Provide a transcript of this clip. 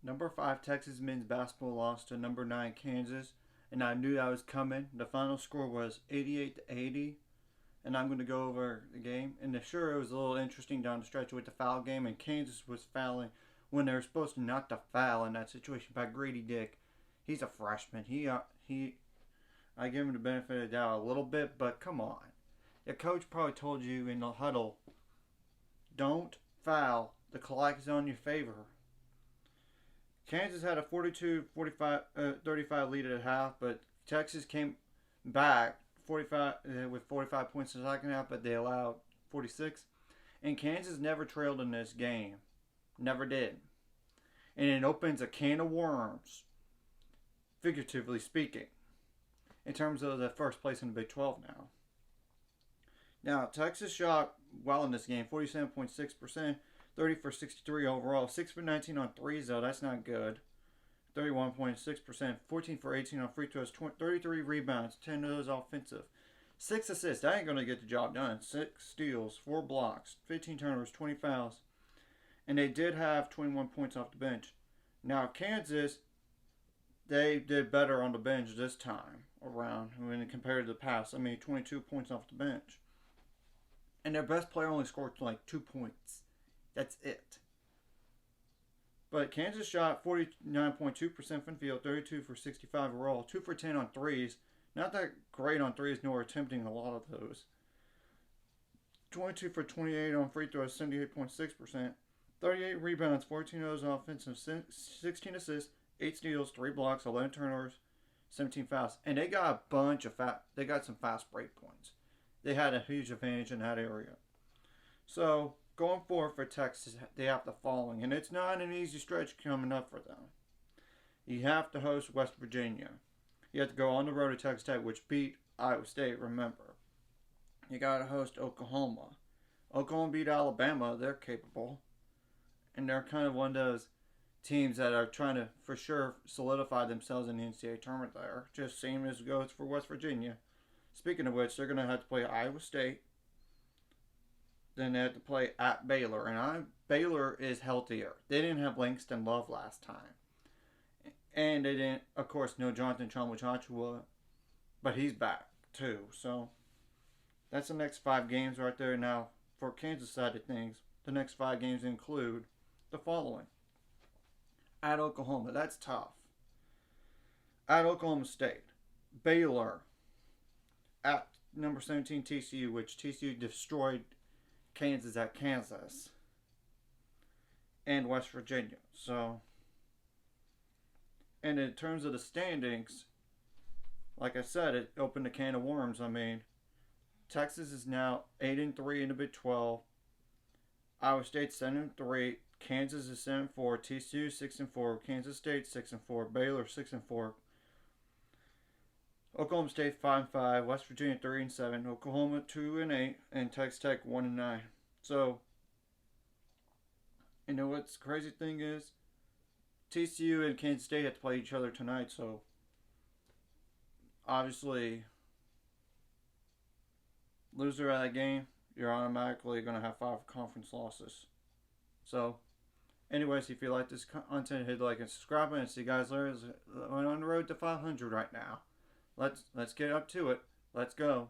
Number 5 Texas men's basketball lost to number 9 Kansas, and I knew that was coming. The final score was 88 to 80, and I'm going to go over the game. And sure, it was a little interesting down the stretch with the foul game, and Kansas was fouling when they were supposed to not to foul in that situation by Grady Dick. He's a freshman. I give him the benefit of the doubt a little bit, but come on. The coach probably told you in the huddle, don't foul. The clock is on your favor. Kansas had a 35 lead at half, but Texas came back 45 with 45 points in the second half, but they allowed 46. And Kansas never trailed in this game, never did, and it opens a can of worms, figuratively speaking, in terms of the first place in the Big 12 now. Now Texas shot well in this game, 47.6%. 30 for 63 overall. 6 for 19 on threes, though. That's not good. 31.6%. 14 for 18 on free throws. 33 rebounds. 10 of those offensive. 6 assists. That ain't going to get the job done. 6 steals. 4 blocks. 15 turnovers. 20 fouls. And they did have 21 points off the bench. Now, Kansas, they did better on the bench this time around when compared to the past. 22 points off the bench. And their best player only scored like 2 points. That's it. But Kansas shot 49.2% from the field, 32 for 65 overall, 2 for 10 on threes. Not that great on threes, nor attempting a lot of those. 22 for 28 on free throws, 78.6%. 38 rebounds, 14 of those offensive, 16 assists, 8 steals, 3 blocks, 11 turnovers, 17 fouls. And they got a bunch of they got some fast break points. They had a huge advantage in that area. So, going forward for Texas, they have the following, and it's not an easy stretch coming up for them. You have to host West Virginia. You have to go on the road to Texas Tech, which beat Iowa State, remember. You got to host Oklahoma. Oklahoma beat Alabama. They're capable. And they're kind of one of those teams that are trying to, for sure, solidify themselves in the NCAA tournament there. Just same as it goes for West Virginia. Speaking of which, they're going to have to play Iowa State. Then they have to play at Baylor. And Baylor is healthier. They didn't have Langston Love last time. And they didn't, of course, know Jonathan Tchamwa, but he's back too. So that's the next 5 games right there. Now, for Kansas side of things, the next 5 games include the following. At Oklahoma, that's tough. At Oklahoma State, Baylor, at number 17 TCU, which TCU destroyed Kansas at Kansas, and West Virginia. So, and in terms of the standings, like I said, it opened a can of worms. Texas is now 8-3 in the Big 12. Iowa State 7-3. Kansas is 7-4. TCU 6-4. Kansas State 6-4. Baylor 6-4. Oklahoma State 5-5. West Virginia 3-7. Oklahoma 2-8, and Texas Tech 1-9. So, you know what's the crazy thing is? TCU and Kansas State have to play each other tonight, so obviously, loser of that game, you're automatically going to have 5 conference losses. So, anyways, if you like this content, hit like and subscribe, and see you guys later. We're on the road to 500 right now. Let's get up to it. Let's go.